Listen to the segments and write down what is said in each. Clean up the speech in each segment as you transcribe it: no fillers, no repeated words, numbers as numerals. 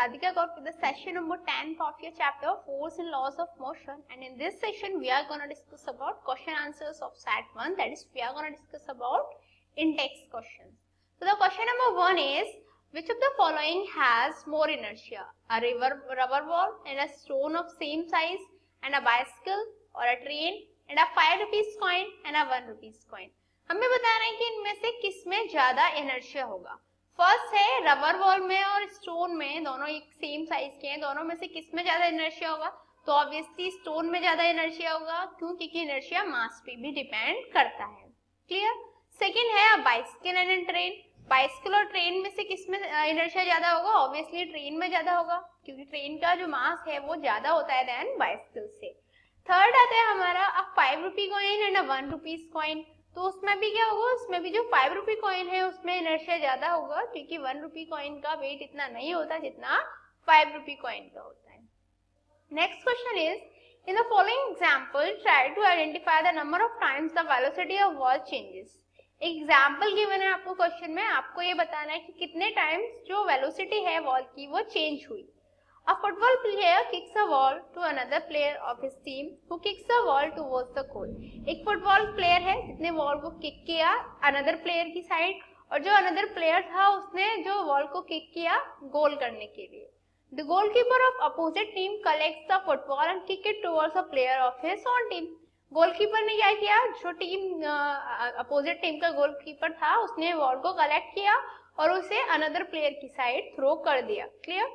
Radhika Gaur with the session number 10 of your chapter Force and Laws of Motion, and in this session we are going to discuss about question answers of SAT 1, that is we are going to discuss about in-text questions. So the question number 1 is, which of the following has more inertia? A rubber ball and a stone of same size and a bicycle, or a train and a 5 rupees coin and a 1 rupees coin. हमें बताना है कि इनमें से किसमें ज्यादा inertia होगा. First है रबर बॉल में और स्टोन में, दोनों एक सेम साइज के हैं, दोनों में से किसमें ज्यादा इनर्शिया होगा? तो ऑब्वियसली स्टोन में ज्यादा इनर्शिया होगा, क्योंकि इनर्शिया मास पे भी डिपेंड करता है. क्लियर. सेकंड है बाइसिकल एंड ट्रेन. बाइसिकल और ट्रेन में से किसमें इनर्शिया ज्यादा होगा? ऑब्वियसली ट्रेन में ज्यादा होगा, क्योंकि ट्रेन का जो मास है वो ज्यादा होता है देन बाइसिकल से. थर्ड आता है हमारा 5 rupee coin and 1 rupees coin. तो उसमें भी क्या होगा? उसमें भी जो 5 रुपी कॉइन है उसमें इनर्शिया ज्यादा होगा, क्योंकि 1 रुपी कॉइन का वेट इतना नहीं होता जितना 5 रुपी कॉइन का होता है. Next question is, in the following example try to identify the number of times the velocity of ball changes. Example given है आपको क्वेश्चन में, आपको ये बताना है कि कितने टाइम्स जो वेलोसिटी है बॉल की वो चेंज हुई. A football player kicks a ball to another player of his team who kicks the ball towards the goal. एक फुटबॉल प्लेयर है जिसने बॉल को किक किया अनदर प्लेयर की साइड, और जो अनदर प्लेयर था उसने जो बॉल को किक किया गोल करने के लिए. The goalkeeper of opposite team collects the football and kick it towards a player of his own team. Goalkeeper ने क्या किया? जो टीम अपोजिट टीम का गोलकीपर था उसने बॉल को कलेक्ट किया और उसे अनदर प्लेयर की साइड थ्रो कर दिया. Clear.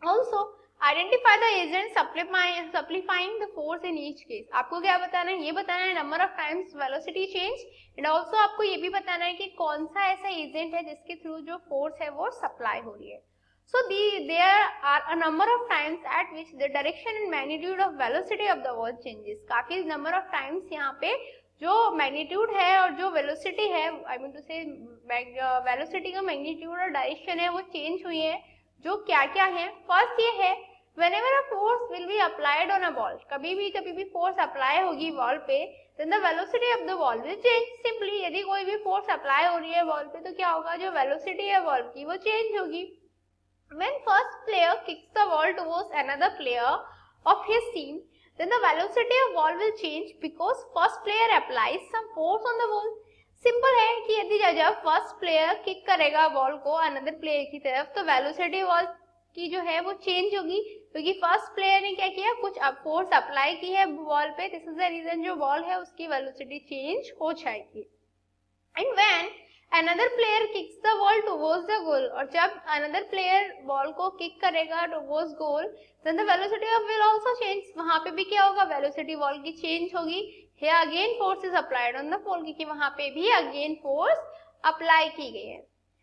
Also, identify the agent supplying the force in each case. आपको क्या बताना है? ये बताना है number of times velocity change, and also आपको ये भी बताना है कि कौन सा ऐसा एजेंट है जिसके थ्रू जो फोर्स है वो सप्लाई हो रही है. So there are a number of times at which the direction and magnitude of velocity of the ball changes. काफी number of times यहाँ पे जो मैग्नीट्यूड है और जो वेलोसिटी है, आई मीन टू से वेलोसिटी का मैग्नीट्यूड और डायरेक्शन है वो चेंज हुई है. जो क्या क्या है? फर्स्ट ये है, whenever a force will be applied on a ball, कभी भी फोर्स अप्लाई होगी बॉल पे, then the velocity of the ball will change. Simply यदि कोई भी फोर्स अप्लाई हो रही है बॉल पे तो क्या होगा? जो वेलोसिटी है बॉल की वो चेंज होगी. When first player kicks the ball towards another player of his team, then the velocity of ball will change because first player applies some force on the ball. Simple है कि यदि जब first player kick करेगा ball को another player की तरफ तो velocity ball की जो है वो चेंज होगी, क्योंकि फर्स्ट प्लेयर ने क्या किया? कुछ फोर्स अप्लाई की है बॉल पे. दिस इज द रीजन जो बॉल है उसकी वेलोसिटी चेंज हो जाएगी. And when another player kicks the ball towards the goal, और जब अनदर प्लेयर बॉल को किक करेगा towards goal, then the velocity of will also change. वहां पे भी क्या होगा? वेलोसिटी बॉल की चेंज होगी. Here again force is applied on the ball, क्योंकि वहां पे भी again force अप्लाई की गई है.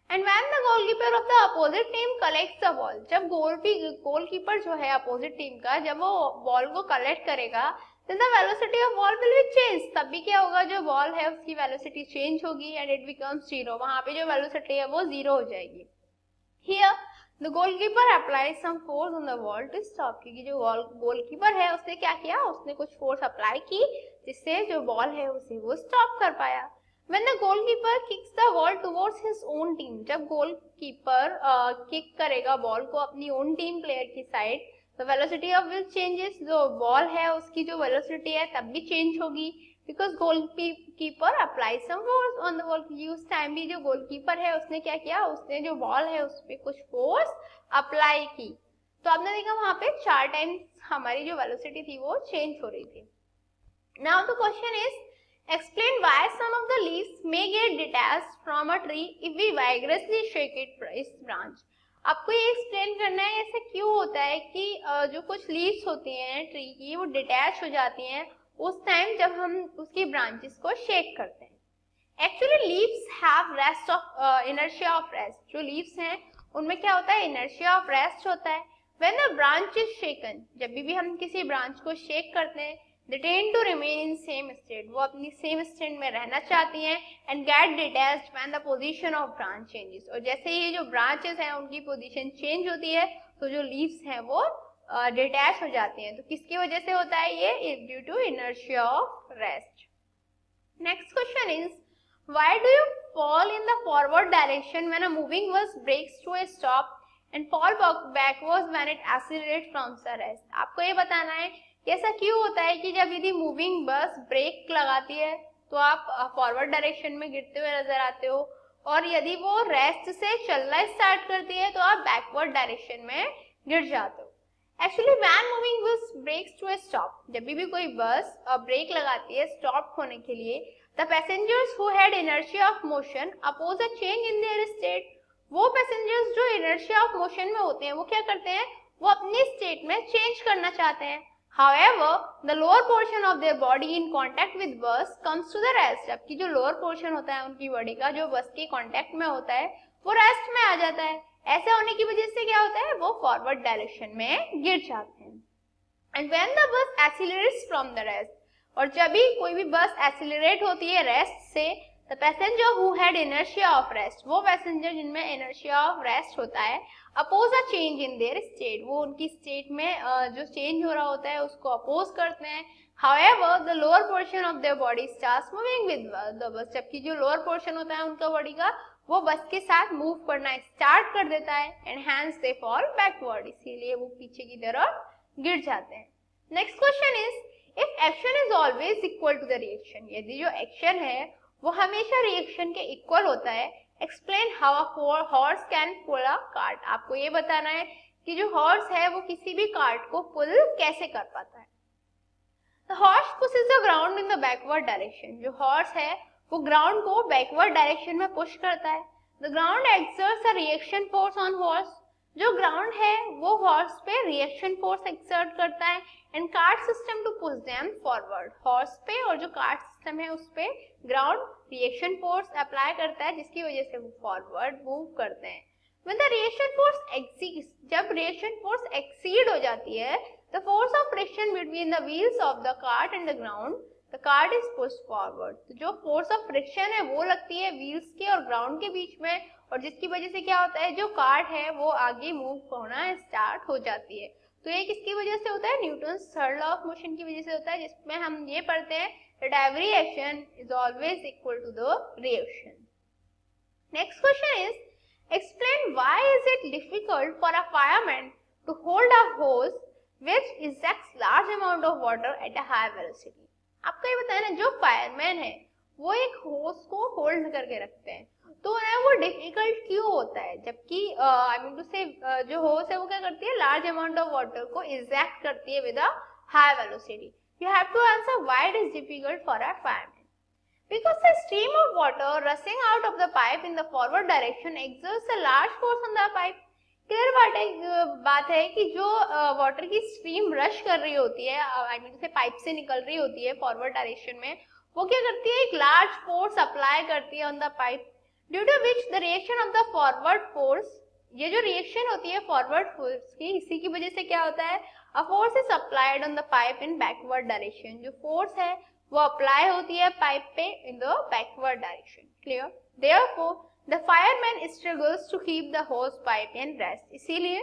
And when the goalkeeper of the opposite team collects the ball, जब गोलकीपर जो है अपोजिट टीम का जब वो बॉल को कलेक्ट करेगा, then the velocity of ball will be changed. तब भी क्या होगा? जो बॉल है उसकी वेलोसिटी चेंज होगी and it becomes 0. वहां पे जो वेलोसिटी है वो 0 हो जाएगी. Here the goalkeeper applies some force on the ball to stop, क्योंकि जो गोलकीपर है उसने क्या किया? उसने कुछ फोर्स अप्लाई की जिससे जो बॉल है उसे वो स्टॉप कर पाया. When the goalkeeper kicks the ball towards his own team, जब गोलकीपर किक करेगा बॉल को अपनी ओन टीम प्लेयर की साइड, तो वेलोसिटी ऑफ विल चेंजेस. जो बॉल है उसकी जो वेलोसिटी है तब भी चेंज होगी, because goalkeeper apply some force on the ball. उस टाइम भी जो गोलकीपर है उसने क्या किया? उसने जो बॉल है उस पर कुछ फोर्स अप्लाई की. तो आपने देखा वहां पे 4 टाइम्स हमारी जो वेलोसिटी थी वो चेंज हो रही थी. Now the question is, explain why some of the leaves may get detached from a tree if we vigorously shake its branch. आपको ये एक्सप्लेन करना है ऐसा क्यों होता है कि जो कुछ लीव्स होती हैं ट्री की वो डिटैच हो जाती हैं उस टाइम जब हम उसकी ब्रांचेस को शेक करते हैं. Actually leaves have rest of inertia of rest. जो लीव्स हैं उनमें क्या होता है? इनर्शिया ऑफ रेस्ट होता है. व्हेन द ब्रांच इज शेकन, जब भी हम किसी ब्रांच को शेक करते हैं, they tend to remain in same state. वो अपनी सेम स्टेट में रहना चाहती हैं and get detached when the position of branch changes. और जैसे ही जो ब्रांचेस हैं उनकी पोजीशन चेंज होती है तो जो लीव्स हैं वो डिटैच हो जाती हैं. तो किसकी वजह से होता है ये? Due to inertia of rest. Next question is, why do you fall in the forward direction when a moving bus breaks to a stop and fall backwards when it accelerates from the rest. आपको ये बताना है कि ऐसा क्यों होता है कि जब यदि मूविंग बस ब्रेक लगाती है तो आप फॉरवर्ड डायरेक्शन में गिरते हुए नजर आते हो, और यदि वो रेस्ट से चलना स्टार्ट करती है तो आप बैकवर्ड डायरेक्शन में गिर जाते हो. Actually when moving bus brakes to a stop, जब भी कोई बस ब्रेक लगाती है स्टॉप होने के लिए, the passengers who had inertia of motion oppose a change in their state, वो पैसेंजर्स जो इनर्शिया ऑफ मोशन में होते हैं वो क्या करते हैं, वो अपनी स्टेट में चेंज करना चाहते हैं. However, the lower portion of their body in contact with bus comes to the rest. जबकि जो लोअर पोर्शन होता है उनकी बॉडी का जो बस के कांटेक्ट में होता है वो रेस्ट में आ जाता है. ऐसे होने की वजह से क्या होता है, वो फॉरवर्ड डायरेक्शन में गिर जाते हैं. And when the bus एक्सीलरेट्स from the rest, और जब भी कोई भी बस एक्सीलरेट होती है रेस्ट से, the passenger who had inertia of rest, वो पैसेंजर जिनमें इनर्शिया ऑफ रेस्ट होता है, oppose a change in their state, वो उनकी स्टेट में जो चेंज हो रहा होता है उसको अपोज करते हैं. However, the lower portion of their body starts moving with the bus, जबकि जो लोअर पोर्शन होता है उनका बॉडी का वो बस के साथ मूव करना स्टार्ट कर देता है. And hence they fall backward, इसीलिए वो पीछे की तरफ गिर जाते हैं. Next question is, if action is always equal to the reaction, यदि जो एक्शन है वो हमेशा रिएक्शन के इक्वल होता है, explain how a horse can pull a cart. आपको ये बताना है कि जो हॉर्स है वो किसी भी कार्ट को पुल कैसे कर पाता है. The horse pushes the ground in the backward direction. जो हॉर्स है वो ग्राउंड को बैकवर्ड डायरेक्शन में पुश करता है. The ground exerts a reaction force on horse. जो ग्राउंड है वो हॉर्स पे रिएक्शन फोर्स एक्सर्ट करता है. And cart system to push them forward, horse पे और जो कार्ट सिस्टम है उस पे ग्राउंड रिएक्शन फोर्स अप्लाई करता है जिसकी वजह से वो फॉरवर्ड मूव करते हैं. When the reaction force exceeds, जब रिएक्शन फोर्स एक्सीड हो जाती है, the force of friction between the wheels of the cart and the ground, the cart is pushed forward. तो जो force of friction है वो लगती है व्हील्स के और ग्राउंड के बीच में, और जिसकी वजह से क्या होता है, जो कार्ट है वो आगे मूव होना स्टार्ट हो जाती है. तो ये किसकी वजह से होता है, Newton's third law of motion की वजह से होता है, जिसमें हम ये पढ़ते हैं that every action is always equal to the reaction. Next question is, explain why is it difficult for a fireman to hold a hose which ejects large amount of water at a high velocity. आपको ये बताया ना, जो fireman है वो एक होस को होल्ड करके रखते हैं, तो ना वो डिफिकल्ट क्यों होता है, जबकि आई मीन टू से जो होस है वो क्या करती है, लार्ज अमाउंट ऑफ वाटर को इजेक्ट करती है with a high velocity. You have to answer why it is difficult for a fireman. Because the stream of water rushing out of the pipe in the forward direction exerts a large force on the pipe. Clear बात है कि जो water की stream rush कर रही होती है, I mean से पाइप से निकल रही होती है फॉरवर्ड डायरेक्शन में, वो क्या करती है, एक लार्ज फोर्स अप्लाई करती है on the pipe, due to which the reaction of the forward force, ये जो रिएक्शन होती है फॉरवर्ड फोर्स की, इसी की वजह से क्या होता है, a force is applied on the pipe in backward direction. जो फोर्स है वो अप्लाई होती है पाइप पे in the backward direction. Clear. Therefore the fireman struggles to keep the hose pipe in rest. इसीलिए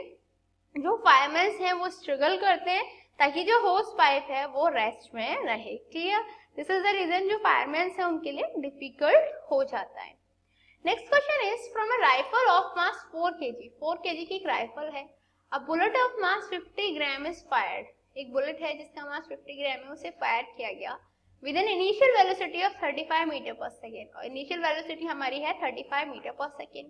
जो फायरमैन हैं वो स्ट्रगल करते हैं ताकि जो होस पाइप है वो रेस्ट में रहे. Clear. This is the reason जो फायरमैन है उनके लिए डिफिकल्ट हो जाता है. Next question is, from a rifle of mass 4 kg, 4 kg की एक राइफल है, a bullet of mass 50 gram is fired. एक बुलेट है जिसका मास 50 ग्राम है, उसे फायर किया गया with an initial velocity of 35 metre पर सेकेंड. और इनिशियल वेलोसिटी हमारी है 35 मीटर पर second.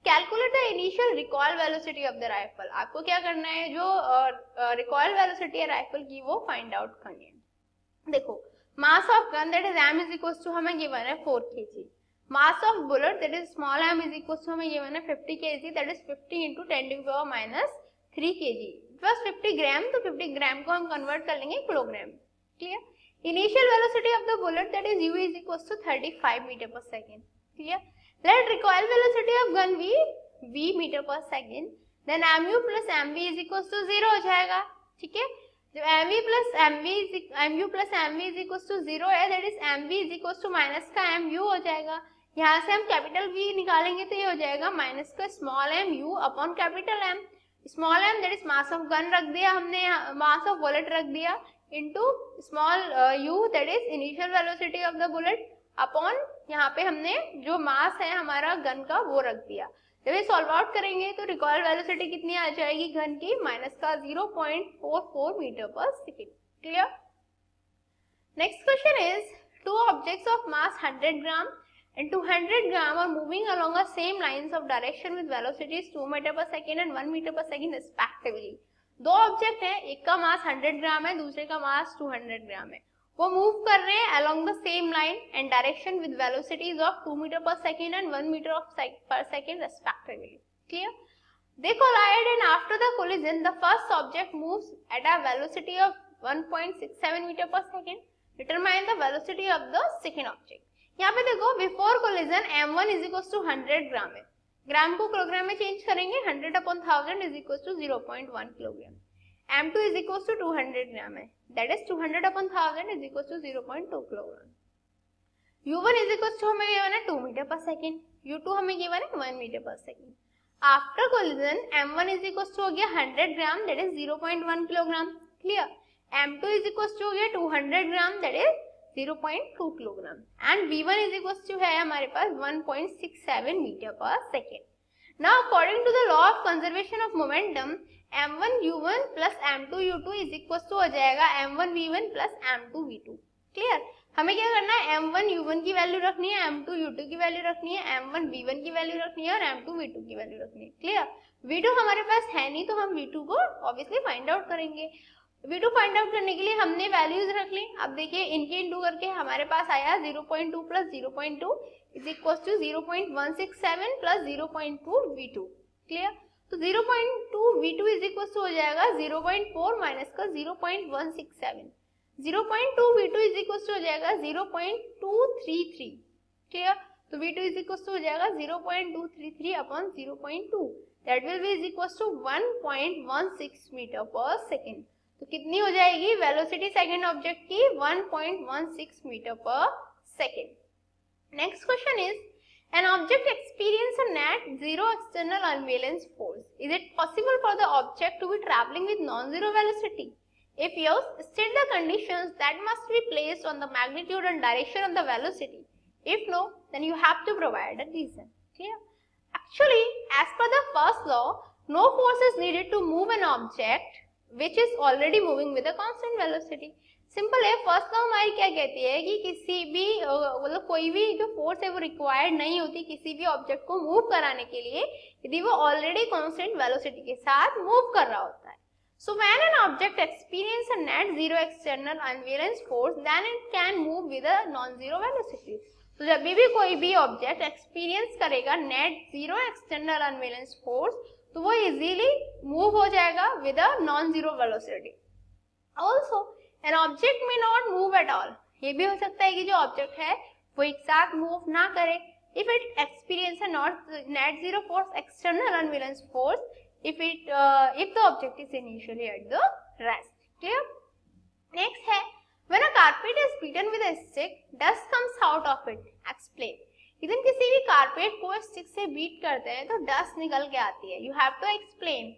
Calculate the initial recoil velocity of the rifle. आपको क्या करना है, जो रिकॉइल वेलोसिटी है राइफल की वो फाइंड आउट करनी है. देखो, mass of gun that is m is equal to हमें गिवन है 4 kg. Mass of bullet that is small m is equal to हमें गिवन है 50 kg, that is 50 into 10 to the power -3 kg. It was 50 gram, तो 50 gram को हम convert कर लेंगे kilogram. Clear. Initial velocity of the bullet that is u is equals to 35 meter per second. Clear? Let recoil velocity of gun be v meter per second. Then mu plus mv is equals to 0 हो जाएगा. ठीक है. जो mu plus mv is equals to 0 है, that is mv is equals to minus का mu हो जाएगा. यहाँ से हम कैपिटल V निकालेंगे तो ये हो जाएगा माइनस का small mu upon capital M. Small m that is mass of gun रख दिया हमने, मास ऑफ बुलेट रख दिया, into small u that is initial velocity of the bullet upon यहाँ पे हमने जो मास है हमारा गन का वो रख दिया. जब ये सॉल्व आउट करेंगे तो रिकॉइल वेलोसिटी कितनी आ जाएगी घन की, माइनस का 0.44 मीटर पर second. Clear. Next question is, two objects of mass 100 gram and 200 gram are moving along the same lines of direction with velocities 2 meter per second and 1 meter per second respectively. दो object हैं, एक का मास 100 gram है, दूसरे का मास 200 gram है, वो move कर रहे हैं along the same line and direction with velocities of 2 meter per second and 1 meter per second respectively. Clear? They collide and after the collision the first object moves at a velocity of 1.67 meter per second. Determine the velocity of the second object. यहाँ पे देखो before collision m1 is equal to 100 gram है, gram को kilogram में चेंज करेंगे, 100 upon 1000 is equal to 0.1 kilogram. m2 is equal to 200 gram है, that is 200 upon 1000 is equal to 0.2 kilogram. u1 is equal to हमें गिवन है 2 मीटर पर सेकेंड, u2 हमें गिवन है 1 मीटर पर second. After collision m1 is equal to हो गया 100 gram, that is 0.1 kilogram. Clear. m2 is equals to हो गया 200 gram, that is 0.2 kilogram, and v1 is equals to है हमारे पास 1.67 मीटर पर second. Now according to the law of conservation of momentum, m1 u1 plus m2 u2 is equals to हो जाएगा m1 v1 plus m2 v2। Clear. हमें क्या करना है, m1 u1 की वैल्यू रखनी है, m2 u2 की वैल्यू रखनी है, m1 v1 की वैल्यू रखनी है और m2 v2 की वैल्यू रखनी है। क्लियर। v2 हमारे पास है नहीं तो हम v2 को ऑब्वियसली फाइंड आउट करेंगे। v2 फाइंड आउट करने के लिए हमने वैल्यूज रख ली। अब देखिए इनके इंटू करके हमारे पास आया 0.2 plus 0.2 is equal to 0.167 plus 0.2 v2। Clear. तो 0.2 v2 इज इक्वल टू हो जाएगा 0.4 माइनस का 0.167, 0.2 v2 इज इक्वल टू हो जाएगा 0.233। क्लियर। तो v2 इज इक्वल टू हो जाएगा 0.233 upon 0.2, that will be is equal to 1.16 metre पर सेकेंड। तो कितनी हो जाएगी वेलोसिटी सेकंड ऑब्जेक्ट की, 1.16 मीटर पर second. Next question is, an object experience a net zero external unbalanced force, is it possible for the object to be travelling with non zero velocity? If yes, state the conditions that must be placed on the magnitude and direction of the velocity. If no, then you have to provide a reason. Clear. Actually as per the first law, no force is needed to move an object which is already moving with a constant velocity। Simple है, first law हमारी क्या कहती है कि किसी भी मतलब कोई भी जो फोर्स है वो रिक्वायर्ड नहीं होती किसी भी ऑब्जेक्ट को मूव कराने के लिए यदि वो ऑलरेडी कांस्टेंट वेलोसिटी के साथ मूव कर रहा होता है। So when an object experience a net zero external unbalanced force, then it can move with a non zero velocity. तो जब भी कोई भी ऑब्जेक्ट एक्सपीरियंस करेगा net zero external unbalanced force, तो वो इजीली मूव हो जाएगा with a non zero velocity. Also an object may not move at all, ये भी हो सकता है कि जो ऑब्जेक्ट है वो एक साथ मूव ना करे। If it experience a not net zero force external unbalanced force, if the object is initially at the rest. Clear. Next है, when a carpet is beaten with a stick, dust comes out of it. Explain. यदि किसी भी carpet को stick से beat करते हैं तो dust निकल के आती है। You have to explain.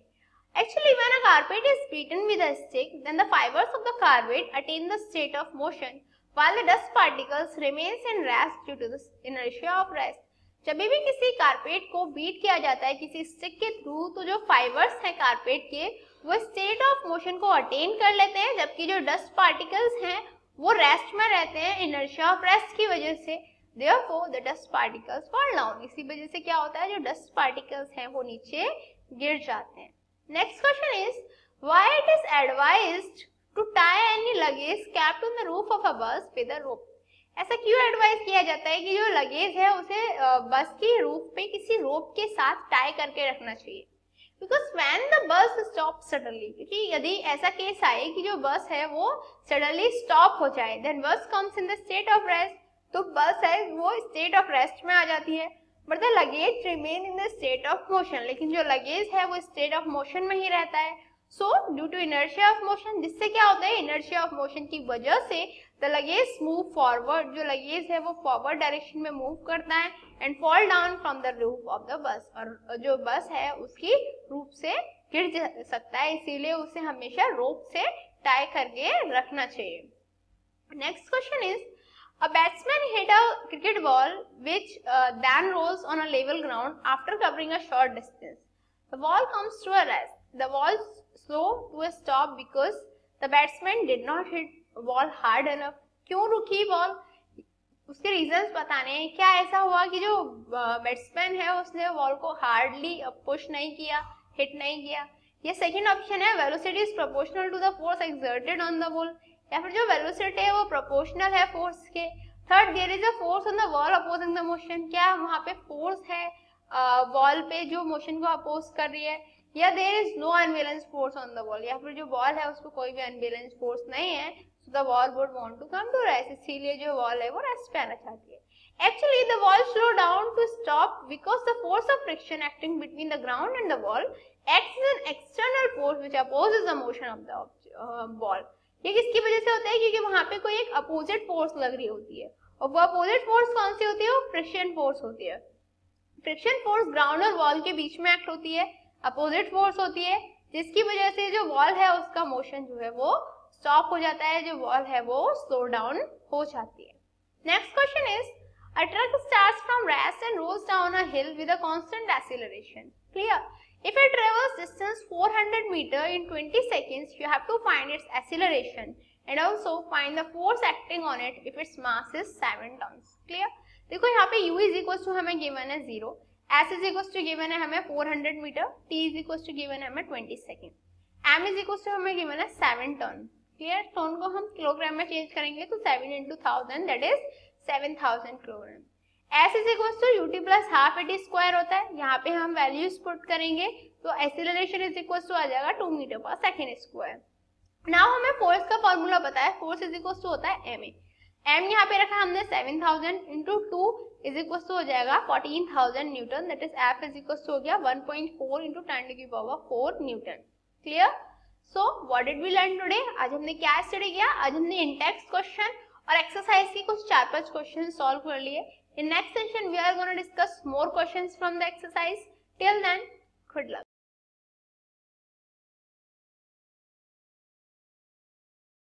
Actually, when a carpet is beaten with a stick, then the fibers of the carpet attain the state of motion, while the dust particles remains in rest due to the inertia of rest. जब भी किसी carpet को beat किया जाता है किसी stick के through, तो जो फाइबर्स हैं कारपेट के वो स्टेट ऑफ मोशन को अटेन कर लेते हैं, जबकि जो डस्ट पार्टिकल्स हैं वो रेस्ट में रहते हैं इनर्शिया ऑफ रेस्ट की वजह से। Therefore, the dust particles fall down. इसी वजह से क्या होता है, जो डस्ट पार्टिकल्स हैं वो नीचे गिर जाते हैं। Next question is, why it is advised to tie any luggage kept on the roof of a bus with a rope? ऐसा क्यों एडवाइस किया जाता है कि जो लगेज है उसे बस की रूफ पे किसी रोप के साथ टाई करके रखना चाहिए? Because when the bus stops suddenly, क्योंकि यदि ऐसा केस आए कि जो बस है वो suddenly stop हो जाए, then bus comes in the state of rest, तो बस है वो स्टेट ऑफ रेस्ट में आ जाती है, but the luggage remain in the state of motion, लेकिन जो लगेज है वो स्टेट ऑफ मोशन में ही रहता है। So due to inertia of motion, जिससे क्या होता है, इनर्शिया ऑफ मोशन की वजह से द लगेज मूव फॉरवर्ड, जो लगेज है वो फॉरवर्ड डायरेक्शन में मूव करता है and fall down from the roof of the bus, और जो बस है उसकी रूफ से गिर सकता है, इसीलिए उसे हमेशा रोप से टाई करके रखना चाहिए। Next question is, A batsman hit a cricket ball which then rolls on a level ground after covering a short distance. The ball comes to a rest. The ball slow to a stop because the batsman did not hit ball hard enough. क्यों रुकी ball? उसके reasons बताने हैं. क्या ऐसा हुआ कि जो बैट्समैन है उसने बॉल को हार्डली पुश नहीं किया, हिट नहीं किया? ये सेकंड ऑप्शन है, velocity is proportional to the force exerted on the ball. या फिर जो वेलोसिटी है वो प्रोपोर्शनल है फोर्स के. Third, there is a force on the ball opposing the motion. क्या वहां पे फोर्स है बॉल पे जो मोशन को अपोज कर रही है? या there is no unbalance force on the ball. या फिर जो बॉल है उस पर कोई भी अनबैलेंस फोर्स नहीं है, so the ball would want to come to rest. इसीलिए जो बॉल है वो रेस्ट पे आना चाहती है. Actually, the ball slow down to stop because the force of friction acting between the ground and the ball acts as an external force which opposes the motion of the ball. ये किसकी वजह से होता है? क्योंकि वहां पे कोई एक अपोजिट फोर्स लग रही होती है, और वो अपोजिट फोर्स कौन सी होती है? वो फ्रिक्शन फोर्स होती है. फ्रिक्शन फोर्स ग्राउंड और बॉल के बीच में एक्ट होती है, अपोजिट फोर्स होती है, जिसकी वजह से जो बॉल है उसका मोशन जो है वो स्टॉप हो जाता है, जो बॉल है वो स्लो डाउन हो जाती है. Next question is, a truck starts from rest and rolls down a hill with a constant acceleration. Clear? If it travels distance 400 meter in 20 seconds, you have to find its acceleration and also find the force acting on it if its mass is 7 tons. Clear? देखो यहाँ पे u is equals to हमें given है 0, s is equals to given है हमें 400 metre, t is equals to given है हमें 20 second, m is equals to हमें given है 7 टन. क्लियर? टन को हम किलोग्राम में चेंज करेंगे तो 7 into 1000 that is 7000 kilogram. s is equals to ut plus half at square होता है. यहाँ पे हम वैल्यूज पुट करेंगे तो एक्सीलरेशन इज इक्वल्स टू आ जाएगा 2 मीटर पर सेकेंड स्क्वायर. नाउ हमें फोर्स का फॉर्मूला पता है, फोर्स इज इक्वल्स टू होता है ma. m यहाँ पे रखा हमने 7000 into 2 इज इक्वल्स टू हो जाएगा 14000 newton, that is f is equals to हो गया 1.4 into 10 to the power 4 newton. Clear? So what did we learn today? आज हमने क्या स्टडी किया? आज हमने इंटेक्स क्वेश्चन और एक्सरसाइज की कुछ 4-5 क्वेश्चन सॉल्व कर लिए. In next session we are gonna discuss more questions from the exercise. Till then, good luck.